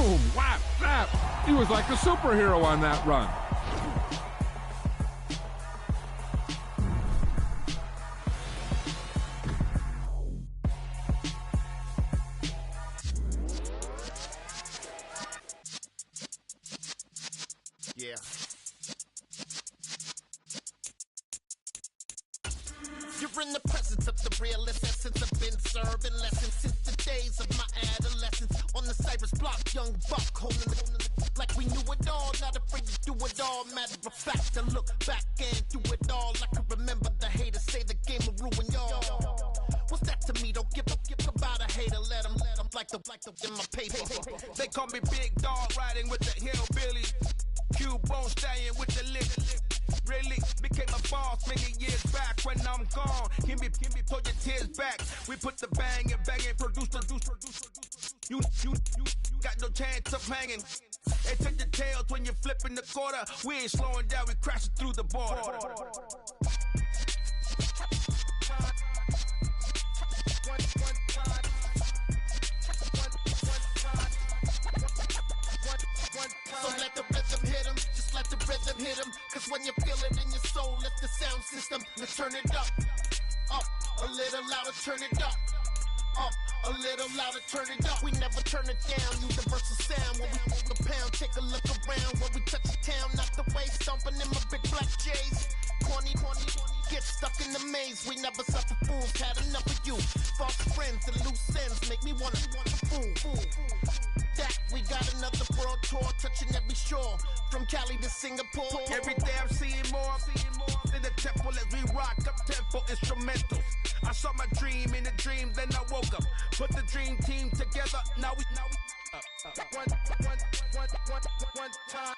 Boom! Whap! Zap! He was like a superhero on that run. Yeah. You're in the presence of the realest essence. I've been serving lessons since the days of my adolescence. On the Cypress block, young buck holding the like we knew it all. Not afraid to do it all. Matter of fact, to look back and do it all. I can remember the haters say the game will ruin y'all. What's that to me? Don't give about a hater. Let them like the in my paper. They call me Big Dog, riding with the hillbillies. Q-Bone staying with the lick. Really became a boss many years back. When I'm gone, give me pull your tears back. We put the bang and produce. You got no chance of hanging. They take the tails when you're flipping the quarter. We ain't slowing down, we crashing through the border. So let the rhythm hit him, just let the rhythm hit him. Cause when you feel it in your soul, let the sound system, now turn it up, a little louder, turn it up, a little louder, turn it up. We never turn it down, universal sound. When we move the pound, take a look around. When we touch the town, not the way, stomping in my big black J's. Corny, get stuck in the maze. We never suffer fools, had enough of you. False friends and loose ends make me wanna fool. That we got another world tour, touching every shore, from Cali to Singapore. Every day I'm seeing more in the temple as we rock up tempo instrumentals. I saw my dream in a dream, then I woke up. Put the dream team together, now we one time.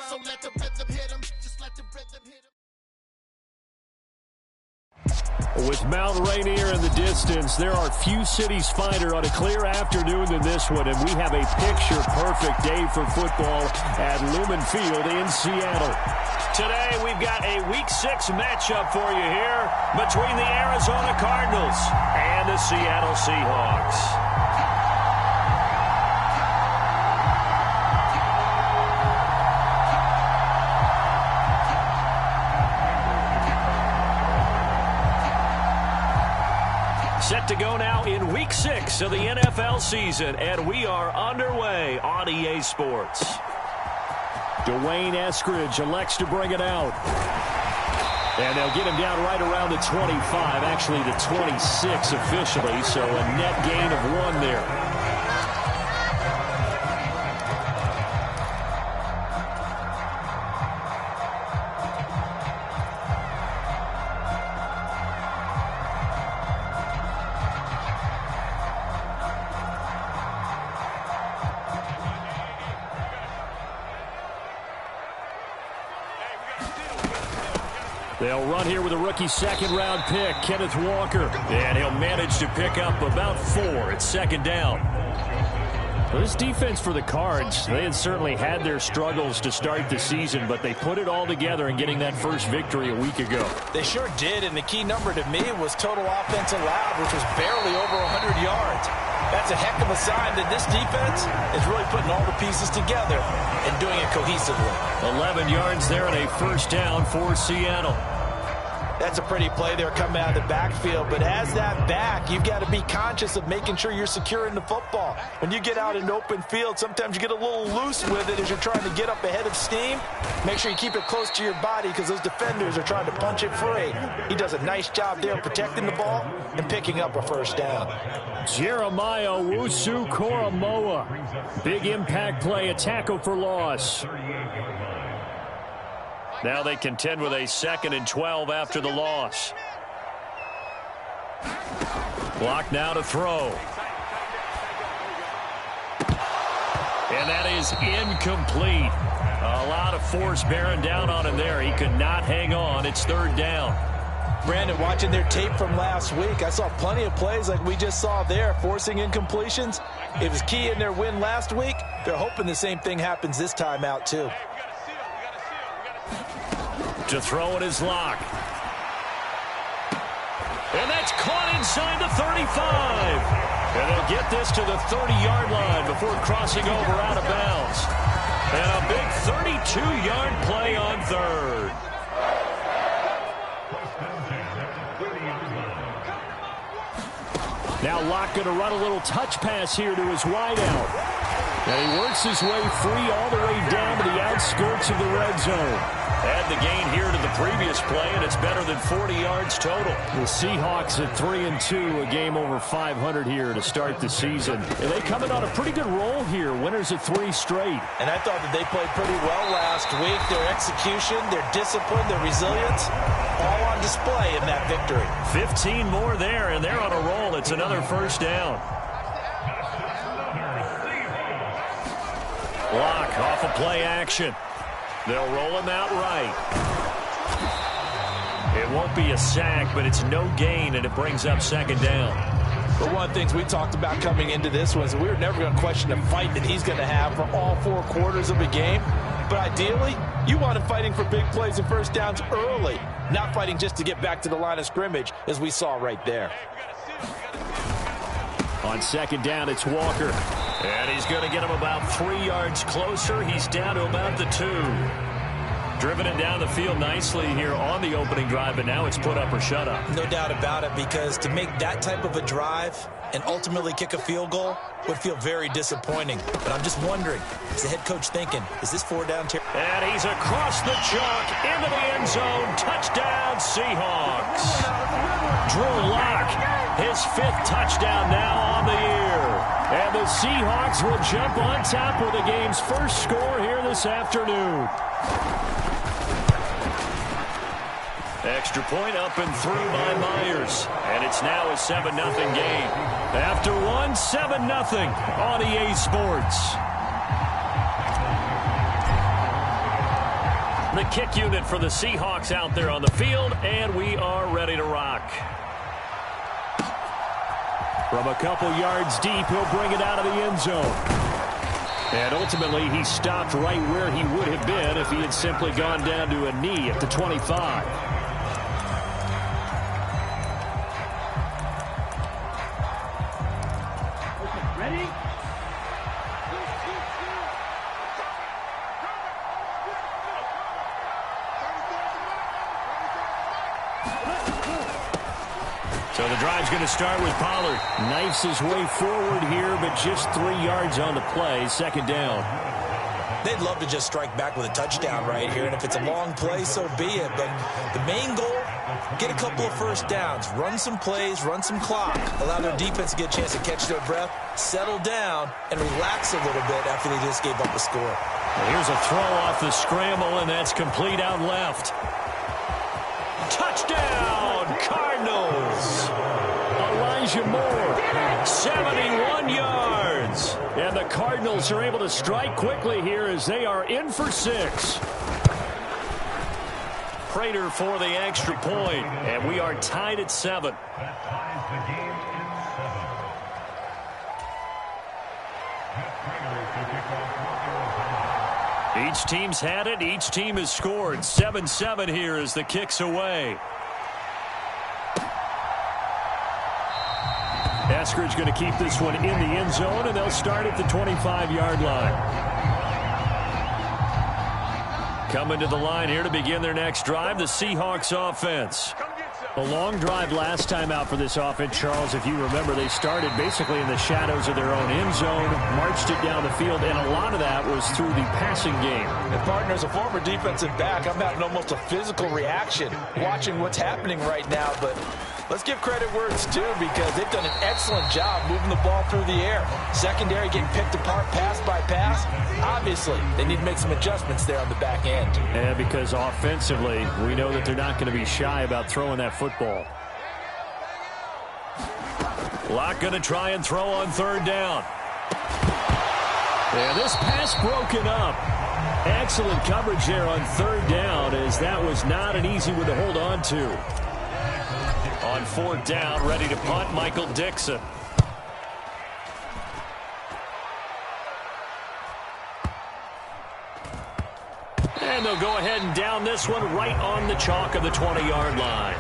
So let the rhythm hit him, just let the rhythm hit him. With Mount Rainier in the distance, there are few cities finer on a clear afternoon than this one, and we have a picture-perfect day for football at Lumen Field in Seattle. Today, we've got a Week 6 matchup for you here between the Arizona Cardinals and the Seattle Seahawks. Set to go now in Week 6 of the NFL season, and we are underway on EA Sports. Dwayne Eskridge elects to bring it out. And they'll get him down right around the 25, actually the 26 officially, so a net gain of 1 there. They'll run here with a rookie second-round pick, Kenneth Walker. And he'll manage to pick up about 4 at second down. Well, this defense for the Cards, they had certainly had their struggles to start the season, but they put it all together in getting that first victory a week ago. They sure did, and the key number to me was total offense allowed, which was barely over 100 yards. That's a heck of a sign that this defense is really putting all the pieces together and doing it cohesively. 11 yards there and a first down for Seattle. That's a pretty play there coming out of the backfield, but as that back, you've got to be conscious of making sure you're securing the football. When you get out in open field, sometimes you get a little loose with it as you're trying to get up ahead of steam. Make sure you keep it close to your body because those defenders are trying to punch it free. He does a nice job there protecting the ball and picking up a first down. Jeremiah Owusu-Koramoah. Big impact play, a tackle for loss. Now they contend with a 2nd and 12 after the loss. Block now to throw. And that is incomplete. A lot of force bearing down on him there. He could not hang on. It's 3rd down. Brandon, watching their tape from last week, I saw plenty of plays like we just saw there, forcing incompletions. It was key in their win last week. They're hoping the same thing happens this time out, too. To throw it is Locke. And that's caught inside the 35. And they'll get this to the 30-yard line before crossing over out of bounds. And a big 32-yard play on third. Now Locke going to run a little touch pass here to his wideout. And he works his way free all the way down to the outskirts of the red zone. Add the gain here to the previous play, and it's better than 40 yards total. The Seahawks at 3-2, a game over 500 here to start the season. And they come in on a pretty good roll here, winners of 3 straight. And I thought that they played pretty well last week. Their execution, their discipline, their resilience, all on display in that victory. 15 more there, and they're on a roll. It's another first down. Locke off of play action. They'll roll him out right. It won't be a sack, but it's no gain, and it brings up second down. But one of the things we talked about coming into this was we were never going to question the fight that he's going to have for all 4 quarters of a game. But ideally, you want him fighting for big plays and first downs early, not fighting just to get back to the line of scrimmage, as we saw right there. On second down, it's Walker. And he's going to get him about 3 yards closer. He's down to about the 2. Driven it down the field nicely here on the opening drive, but now it's put up or shut up. No doubt about it, because to make that type of a drive and ultimately kick a field goal would feel very disappointing. But I'm just wondering, is the head coach thinking, is this 4 down? And he's across the chalk into the end zone. Touchdown, Seahawks. Drew Lock, his 5th touchdown now on the year. And the Seahawks will jump on top with the game's first score here this afternoon. Extra point up and through by Myers. And it's now a 7-0 game. After one, 7-0 on EA Sports. The kick unit for the Seahawks out there on the field, and we are ready to rock. From a couple yards deep, he'll bring it out of the end zone. And ultimately, he stopped right where he would have been if he had simply gone down to a knee at the 25. Ready? So the drive's going to start with Pollard. Knifes his way forward here, but just 3 yards on the play. Second down. They'd love to just strike back with a touchdown right here, and if it's a long play, so be it. But the main goal, get a couple of first downs, run some plays, run some clock, allow their defense to get a chance to catch their breath, settle down, and relax a little bit after they just gave up a score. Well, here's a throw off the scramble, and that's complete out left. Touchdown, Cardinals! Elijah Moore, 71 yards. And the Cardinals are able to strike quickly here as they are in for 6. Prater for the extra point, and we are tied at 7. Each team's had it. Each team has scored. 7-7 here as the kick's away. Eskridge going to keep this one in the end zone, and they'll start at the 25-yard line. Coming to the line here to begin their next drive, the Seahawks offense. A long drive last time out for this offense, Charles. If you remember, they started basically in the shadows of their own end zone, marched it down the field, and a lot of that was through the passing game. And partner, as a former defensive back, I'm having almost a physical reaction watching what's happening right now, but let's give credit where it's due, because they've done an excellent job moving the ball through the air. Secondary getting picked apart pass by pass. Obviously, they need to make some adjustments there on the back end. And because offensively, we know that they're not going to be shy about throwing that football. Locke going to try and throw on third down. And this pass broken up. Excellent coverage there on third down, as that was not an easy one to hold on to. On fourth down, ready to punt, Michael Dixon. And they'll go ahead and down this one right on the chalk of the 20-yard line.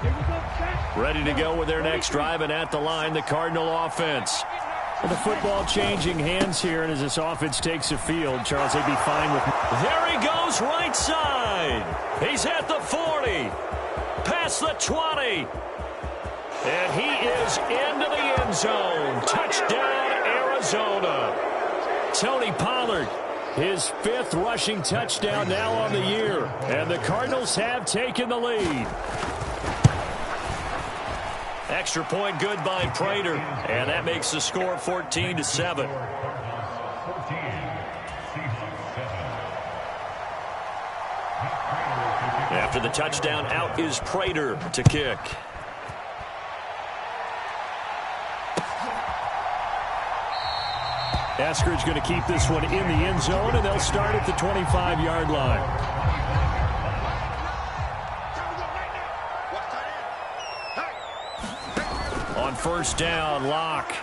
Here we go, back. Ready to go with their next drive, and at the line, the Cardinal offense. And the football changing hands here, and as this offense takes the field, Charles, they'd be fine with... There he goes, right side. He's at the 40, past the 20. And he is into the end zone. Touchdown, Arizona. Tony Pollard, his 5th rushing touchdown now on the year. And the Cardinals have taken the lead. Extra point good by Prater, and that makes the score 14-7. After the touchdown, out is Prater to kick. Eskridge going to keep this one in the end zone, and they'll start at the 25-yard line. On first down, Locke.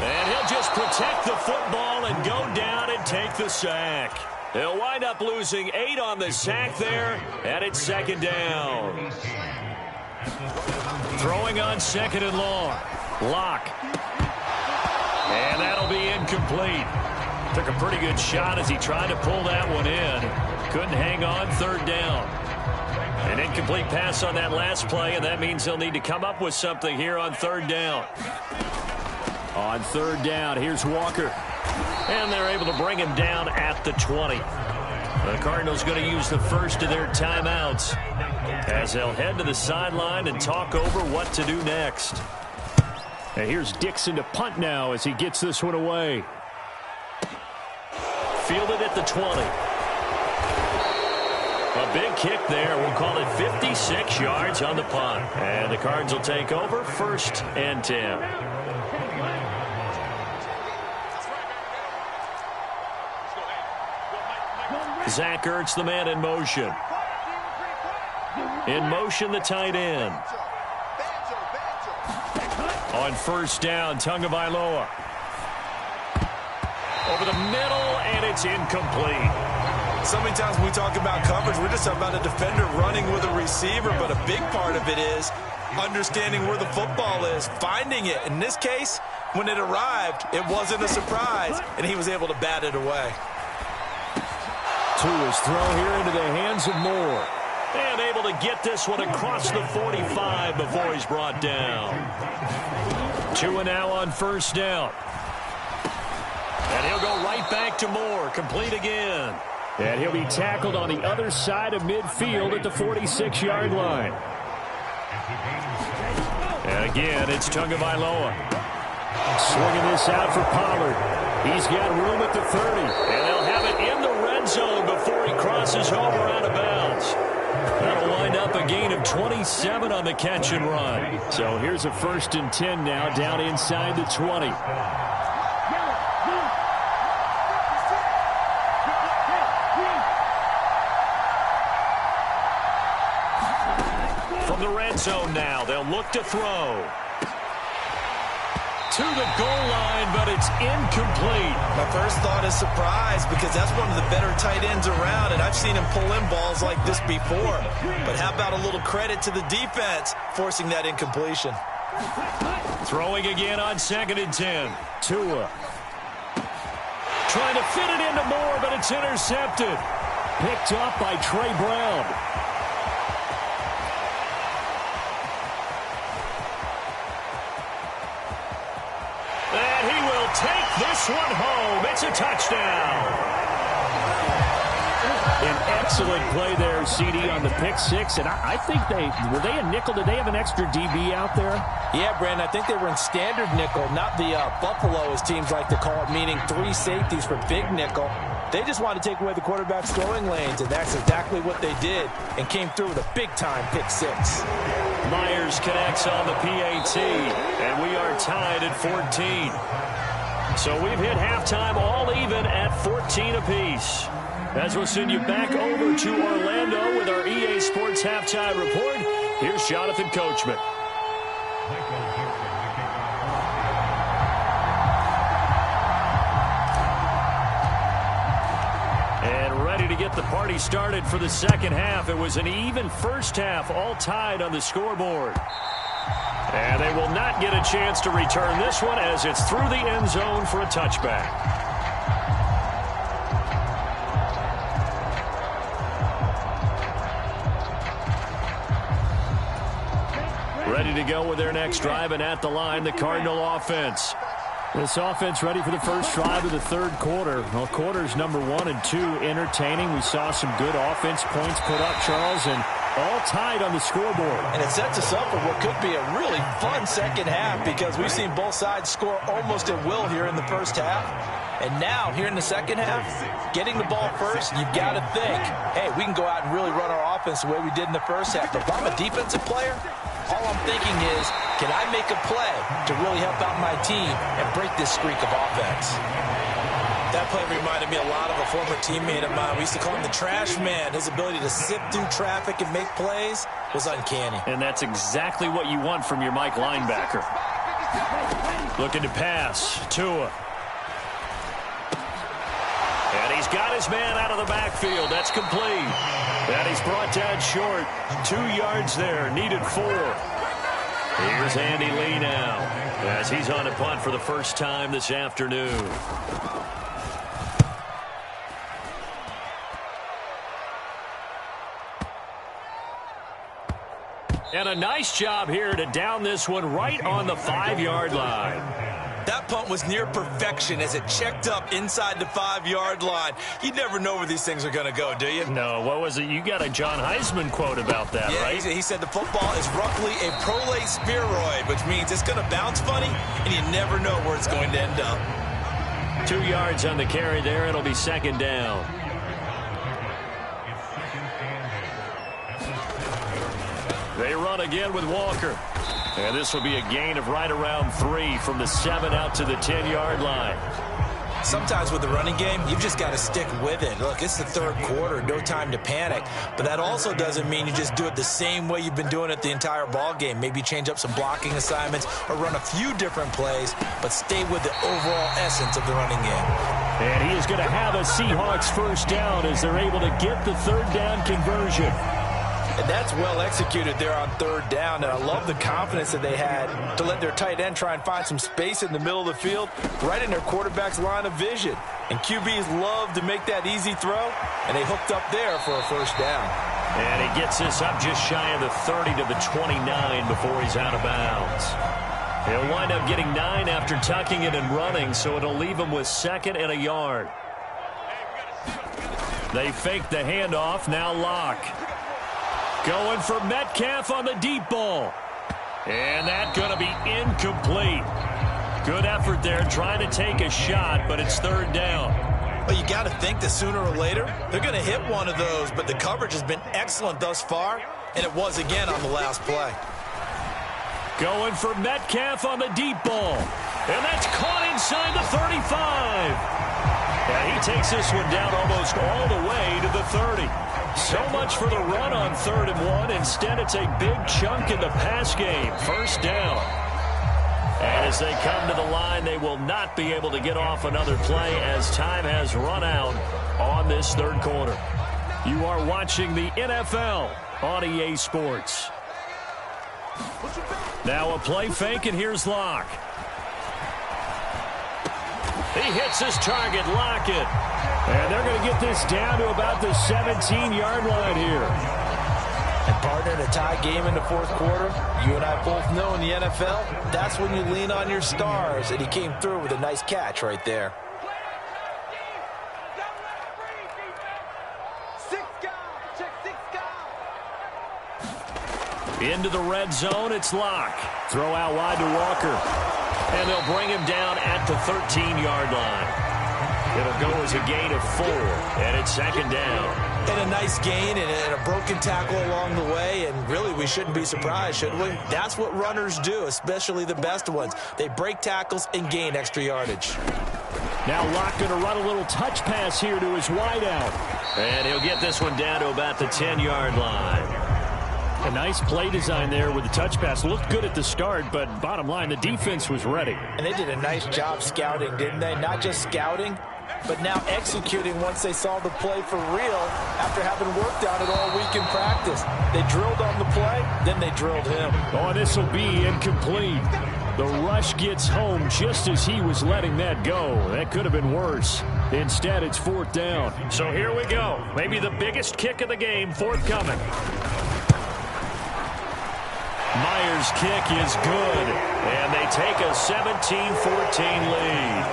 And he'll just protect the football and go down and take the sack. They'll wind up losing 8 on the sack there, and it's second down. Throwing on second and long. Locke. And that'll be incomplete. Took a pretty good shot as he tried to pull that one in. Couldn't hang on, third down. An incomplete pass on that last play, and that means they'll need to come up with something here on third down. On third down, here's Walker. And they're able to bring him down at the 20. The Cardinals going to use the first of their timeouts as they'll head to the sideline and talk over what to do next. And here's Dixon to punt now as he gets this one away. Fielded at the 20. A big kick there. We'll call it 56 yards on the punt. And the Cards will take over 1st and 10. Zach Ertz, the man in motion. In motion, the tight end. On first down, Tagovailoa. Over the middle, and it's incomplete. So many times when we talk about coverage, we're just about a defender running with a receiver, but a big part of it is understanding where the football is, finding it. In this case, when it arrived, it wasn't a surprise, and he was able to bat it away. Tua's throw here into the hands of Moore. And able to get this one across the 45 before he's brought down. Tua now on first down. And he'll go right back to Moore, complete again. And he'll be tackled on the other side of midfield at the 46-yard line. And again, it's Tagovailoa. Swinging this out for Pollard. He's got room at the 30. And they'll have it in the red zone before he crosses over out of bounds. That'll wind up a gain of 27 on the catch and run. So here's a 1st and 10 now down inside the 20. From the red zone now, they'll look to throw. To the goal line, but it's incomplete. My first thought is surprise because that's one of the better tight ends around, and I've seen him pull in balls like this before. But how about a little credit to the defense forcing that incompletion? Throwing again on 2nd and 10. Tua. Trying to fit it into Moore, but it's intercepted. Picked up by Trey Brown. And he will take this one home. It's a touchdown. An excellent play there, CD, on the pick six. And I think were they a nickel? Did they have an extra DB out there? Yeah, Brandon, I think they were in standard nickel, not the Buffalo, as teams like to call it, meaning 3 safeties for big nickel. They just wanted to take away the quarterback's throwing lanes, and that's exactly what they did and came through with a big-time pick six. Myers connects on the PAT, and we are tied at 14. So we've hit halftime all even at 14 apiece. As we'll send you back over to Orlando with our EA Sports Halftime Report, here's Jonathan Coachman. And ready to get the party started for the second half. It was an even first half, all tied on the scoreboard. And they will not get a chance to return this one as it's through the end zone for a touchback. Ready to go with their next drive, and at the line, the Cardinal offense. This offense ready for the first drive of the third quarter. Well, quarters number 1 and 2 entertaining. We saw some good offense points put up, Charles, and all tied on the scoreboard. And it sets us up for what could be a really fun second half because we've seen both sides score almost at will here in the first half. And now, here in the second half, getting the ball first, you've got to think, hey, we can go out and really run our offense the way we did in the first half. But if I'm a defensive player, all I'm thinking is, can I make a play to really help out my team and break this streak of offense? That play reminded me a lot of a former teammate of mine. We used to call him the trash man. His ability to sift through traffic and make plays was uncanny. And that's exactly what you want from your Mike linebacker. Looking to pass. Tua. And he's got his man out of the backfield. That's complete. And he's brought down short. 2 yards there. Needed 4. Here's Andy Lee now as he's on a punt for the first time this afternoon. And a nice job here to down this one right on the 5-yard line. That punt was near perfection as it checked up inside the 5-yard line. You never know where these things are going to go, do you? No, what was it? You got a John Heisman quote about that, yeah, right? He said the football is roughly a prolate spheroid, which means it's going to bounce funny, and you never know where it's going to end up. 2 yards on the carry there. It'll be second down. They run again with Walker. And this will be a gain of right around 3 from the 7 out to the 10-yard line. Sometimes with the running game, you've just got to stick with it. Look, it's the third quarter, no time to panic. But that also doesn't mean you just do it the same way you've been doing it the entire ball game. Maybe change up some blocking assignments or run a few different plays, but stay with the overall essence of the running game. And he is going to have a Seahawks first down as they're able to get the third down conversion. And that's well executed there on third down. And I love the confidence that they had to let their tight end try and find some space in the middle of the field, right in their quarterback's line of vision. And QBs love to make that easy throw, and they hooked up there for a first down. And he gets this up just shy of the 30 to the 29 before he's out of bounds. He'll wind up getting 9 after tucking it and running, so it'll leave him with 2nd and a yard. They fake the handoff, now Locke. Going for Metcalf on the deep ball. And that's going to be incomplete. Good effort there trying to take a shot, but it's third down. Well, you got to think that sooner or later they're going to hit one of those, but the coverage has been excellent thus far, and it was again on the last play. Going for Metcalf on the deep ball. And that's caught inside the 35. And he takes this one down almost all the way to the 30. So much for the run on 3rd and 1. Instead, it's a big chunk in the pass game. First down. And as they come to the line, they will not be able to get off another play as time has run out on this third quarter. You are watching the NFL on EA Sports. Now a play fake, and here's Locke. He hits his target, Lockett. And they're going to get this down to about the 17-yard line here. And partner, in a tie game in the fourth quarter, you and I both know in the NFL, that's when you lean on your stars. And he came through with a nice catch right there. Into the red zone, it's Locke. Throw out wide to Walker. And they'll bring him down at the 13-yard line. It'll go as a gain of 4, and it's second down. And a nice gain and a broken tackle along the way, and really we shouldn't be surprised, should we? That's what runners do, especially the best ones. They break tackles and gain extra yardage. Now Locke going to run a little touch pass here to his wideout. And he'll get this one down to about the 10-yard line. A nice play design there with the touch pass. Looked good at the start, but bottom line, the defense was ready. And they did a nice job scouting, didn't they? Not just scouting, but now executing once they saw the play for real after having worked on it all week in practice. They drilled on the play, then they drilled him. Oh, this will be incomplete. The rush gets home just as he was letting that go. That could have been worse. Instead, it's 4th down. So here we go. Maybe the biggest kick of the game forthcoming. Myers' kick is good, and they take a 17-14 lead.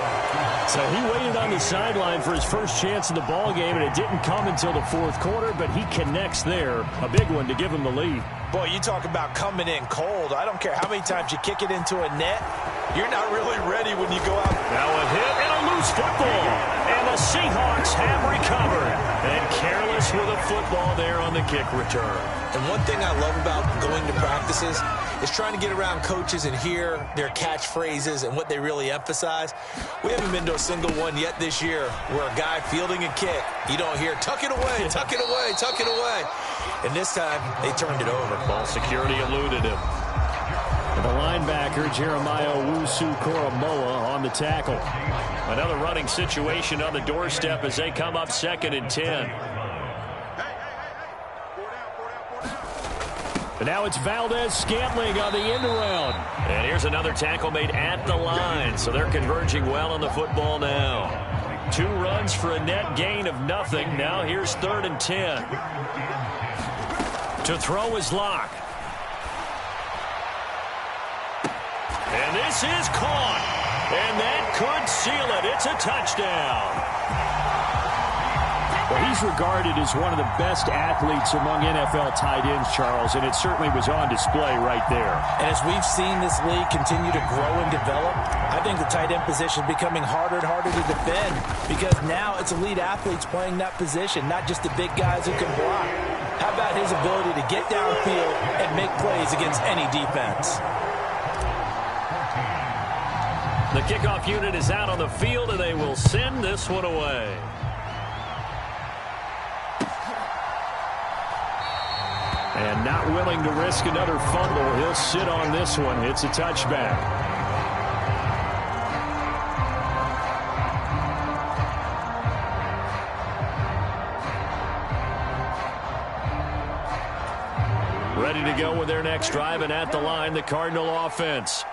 So he waited on the sideline for his first chance in the ball game, and it didn't come until the 4th quarter, but he connects there. A big one to give him the lead. Boy, you talk about coming in cold. I don't care how many times you kick it into a net. You're not really ready when you go out. Now a hit and a loose football. And the Seahawks have recovered. And careless with a football there on the kick return. And one thing I love about going to practices is trying to get around coaches and hear their catchphrases and what they really emphasize. We haven't been to a single one yet this year where a guy fielding a kick, you don't hear, tuck it away, tuck it away, tuck it away. And this time, they turned it over. Ball security eluded him. And the linebacker, Jeremiah Owusu-Koramoah, on the tackle. Another running situation on the doorstep as they come up 2nd and 10. And now it's Valdez-Scantling on the end around. And here's another tackle made at the line. So they're converging well on the football now. 2 runs for a net gain of nothing. Now here's 3rd and 10. To throw is Locke. And this is caught. And that could seal it. It's a touchdown. Well, he's regarded as one of the best athletes among NFL tight ends, Charles, and it certainly was on display right there. And as we've seen this league continue to grow and develop, I think the tight end position is becoming harder and harder to defend because now it's elite athletes playing that position, not just the big guys who can block. How about his ability to get downfield and make plays against any defense? The kickoff unit is out on the field, and they will send this one away. And not willing to risk another fumble. He'll sit on this one. It's a touchback. Ready to go with their next drive, and at the line, the Cardinal offense.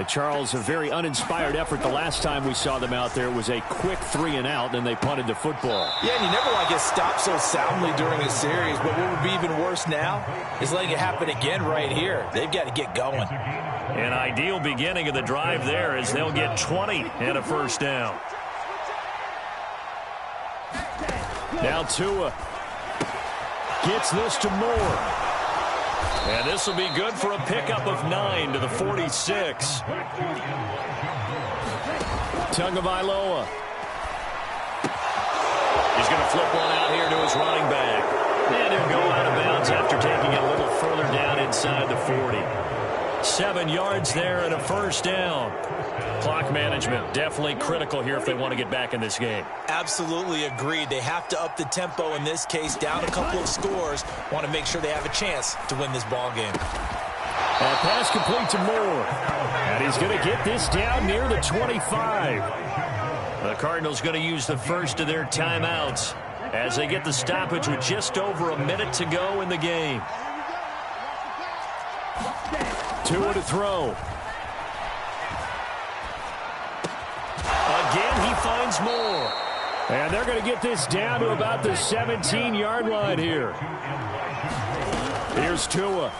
Charles, a very uninspired effort the last time we saw them out there. It was a quick 3-and-out, and they punted the football. Yeah, and you never like get stopped so soundly during a series, but what would be even worse now is letting it happen again right here. They've got to get going. An ideal beginning of the drive there as they'll get 20 and a 1st down. Now Tua gets this to Moore. And this will be good for a pickup of 9 to the 46. Tagovailoa. He's going to flip one out here to his running back. And he'll go out of bounds after taking it a little further down inside the 40. 7 yards there and a 1st down. Clock management definitely critical here if they want to get back in this game. Absolutely agreed. They have to up the tempo in this case, down a couple of scores. Want to make sure they have a chance to win this ball game. And pass complete to Moore. And he's going to get this down near the 25. The Cardinals going to use the first of their timeouts as they get the stoppage with just over a minute to go in the game. Tua to throw. Again, he finds Moore. And they're going to get this down to about the 17-yard line here. Here's Tua.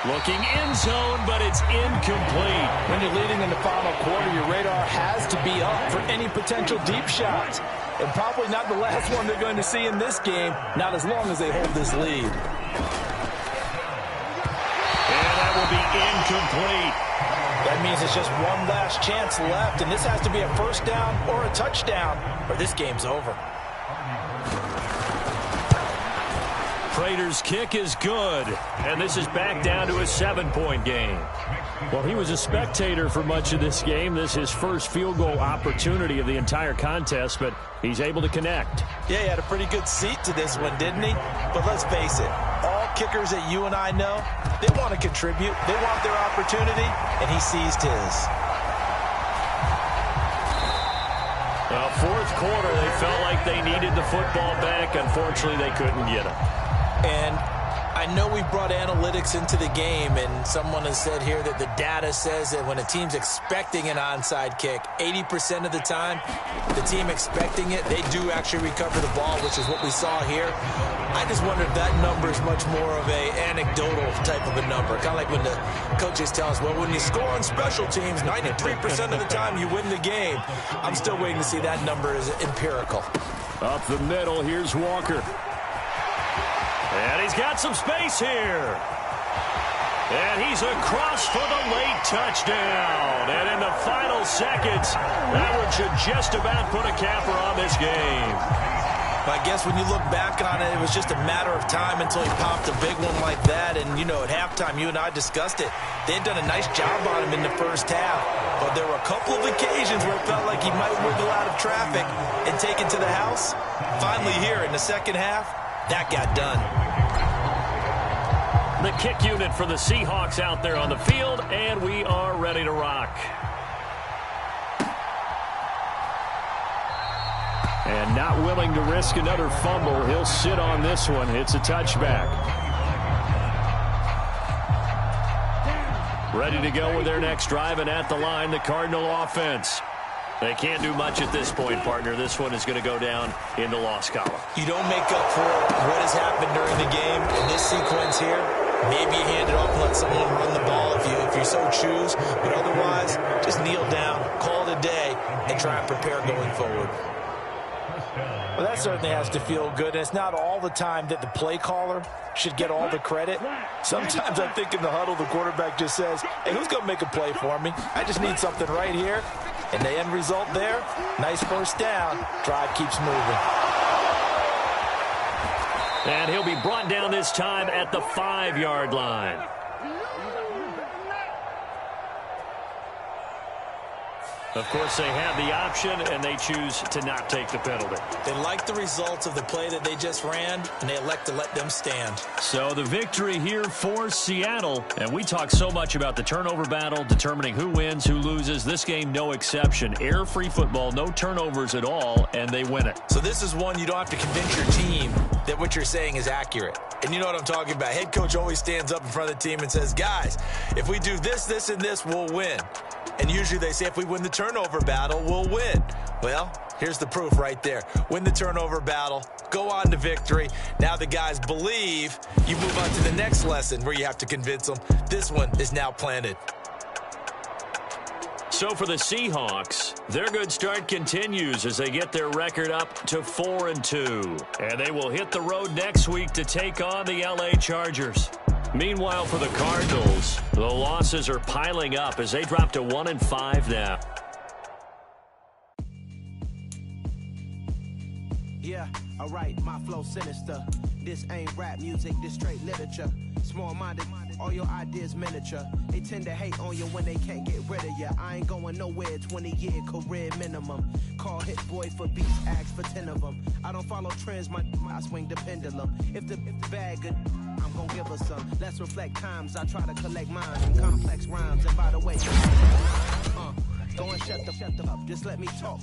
Looking end zone, but it's incomplete. When you're leading in the final quarter, your radar has to be up for any potential deep shots. And probably not the last one they're going to see in this game, not as long as they hold this lead. And that will be incomplete. That means it's just one last chance left, and this has to be a 1st down or a touchdown, or this game's over. Prater's kick is good, and this is back down to a 7-point game. Well, he was a spectator for much of this game. This is his first field goal opportunity of the entire contest, but he's able to connect. Yeah, he had a pretty good seat to this one, didn't he? But let's face it, all kickers that you and I know, they want to contribute. They want their opportunity, and he seized his. Fourth quarter, they felt like they needed the football back. Unfortunately, they couldn't get it. And I know we brought analytics into the game, and someone has said here that the data says that when a team's expecting an onside kick, 80% of the time, the team expecting it, they do actually recover the ball, which is what we saw here. I just wonder if that number is much more of a anecdotal type of a number. Kind of like when the coaches tell us, well, when you score on special teams, 93% of the time you win the game. I'm still waiting to see that number is empirical. Up the middle, here's Walker. And he's got some space here. And he's across for the late touchdown. And in the final seconds, that one should just about put a capper on this game. I guess when you look back on it, it was just a matter of time until he popped a big one like that. And, you know, at halftime, you and I discussed it. They had done a nice job on him in the first half. But there were a couple of occasions where it felt like he might wiggle out of traffic and take it to the house. Finally here in the second half, that got done. The kick unit for the Seahawks out there on the field, and we are ready to rock. And not willing to risk another fumble, he'll sit on this one. It's a touchback. Ready to go with their next drive, and at the line, the Cardinal offense. They can't do much at this point, partner. This one is going to go down in the loss column. You don't make up for what has happened during the game in this sequence here. Maybe you hand it off and let someone run the ball if you so choose. But otherwise, just kneel down, call it a day, and try and prepare going forward. Well, that certainly has to feel good. And it's not all the time that the play caller should get all the credit. Sometimes I think in the huddle, the quarterback just says, hey, who's going to make a play for me? I just need something right here. And the end result there, nice first down. Drive keeps moving. And he'll be brought down this time at the 5-yard line. Of course, they have the option, and they choose to not take the penalty. They like the results of the play that they just ran, and they elect to let them stand. So the victory here for Seattle. And we talk so much about the turnover battle, determining who wins, who loses. This game, no exception. Air-free football, no turnovers at all, and they win it. So this is one you don't have to convince your team that what you're saying is accurate. And you know what I'm talking about. Head coach always stands up in front of the team and says, guys, if we do this, this, and this, we'll win. And usually they say if we win the turnover battle, we'll win. Well, here's the proof right there. Win the turnover battle, go on to victory. Now the guys believe. You move on to the next lesson where you have to convince them. This one is now planted. So for the Seahawks, their good start continues as they get their record up to 4-2. And they will hit the road next week to take on the LA Chargers. Meanwhile, for the Cardinals, the losses are piling up as they drop to 1-5 now. Yeah, alright, my flow sinister. This ain't rap music, this straight literature. Small-minded, all your ideas miniature. They tend to hate on you when they can't get rid of you. I ain't going nowhere, 20-year career minimum. Call Hit Boy for beats, ask for 10 of them. I don't follow trends, I swing the pendulum. If the bag good, I'm gonna give her some. Let's reflect times, I try to collect mine in complex rhymes. And by the way, go and shut the up, just let me talk.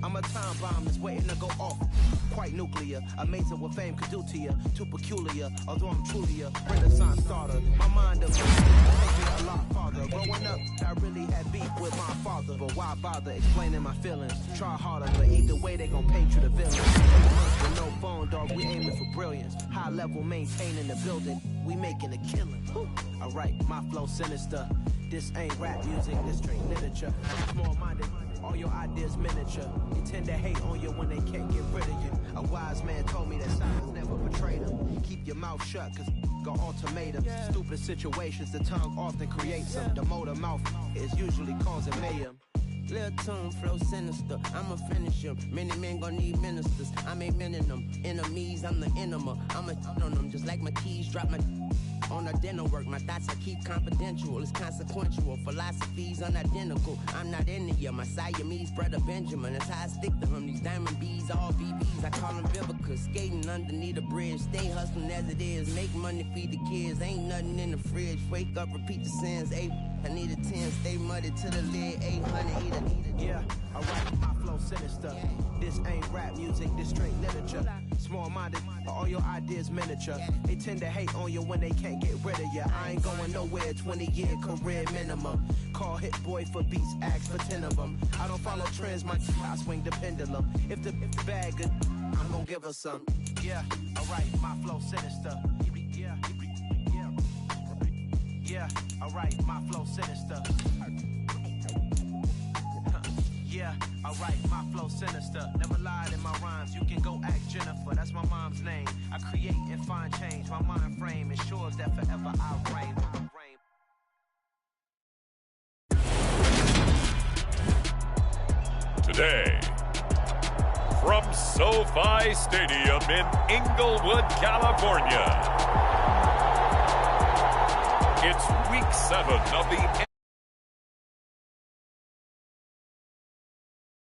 I'm a time bomb that's waiting to go off. Quite nuclear, amazing what fame could do to you. Too peculiar, although I'm truly a Renaissance starter. My mind of takes me a lot farther. Growing up, I really had beef with my father. But why bother explaining my feelings? Try harder, but either way they gon' paint you the villain. 8 months with no phone, dog, we aiming for brilliance. High level maintaining the building, we making a killing. Alright, my flow sinister. This ain't rap music, this straight literature. Small-minded, all your ideas miniature. They tend to hate on you when they can't get rid of you. A wise man told me that silence never betrayed them. Keep your mouth shut, cause got ultimatums. Stupid situations, the tongue often creates them. The motor mouth is usually causing mayhem. Lil' tune, flow sinister, I'ma finish him. Many men gon' need ministers, I'm a men in them. Enemies, I'm the enema, I'ma on them. Just like my keys, drop my on the dinner work. My thoughts I keep confidential, it's consequential. Philosophies unidentical, I'm not into you. My Siamese brother Benjamin, that's how I stick to him. These diamond bees, all BBs, I call them Vivica. Skating underneath a bridge, stay hustling as it is. Make money, feed the kids, ain't nothing in the fridge. Wake up, repeat the sins, I need a 10, stay muddy to the lid, 800, eat a. Yeah, alright, my flow sinister. This ain't rap music, this straight literature. Small-minded, all your ideas miniature. They tend to hate on you when they can't get rid of you. I ain't going nowhere, 20-year career minimum. Call Hit Boy for beats, ask for 10 of them. I don't follow trends, I swing the pendulum. If the bag good, I'm gonna give her some. Yeah, alright, my flow sinister. Yeah, alright, my flow sinister. Yeah, alright, my flow sinister. Never lied in my rhymes, you can go ask Jennifer, that's my mom's name. I create and find change, my mind frame ensures that forever I reign. Today, from SoFi Stadium in Inglewood, California, it's Week 7 of the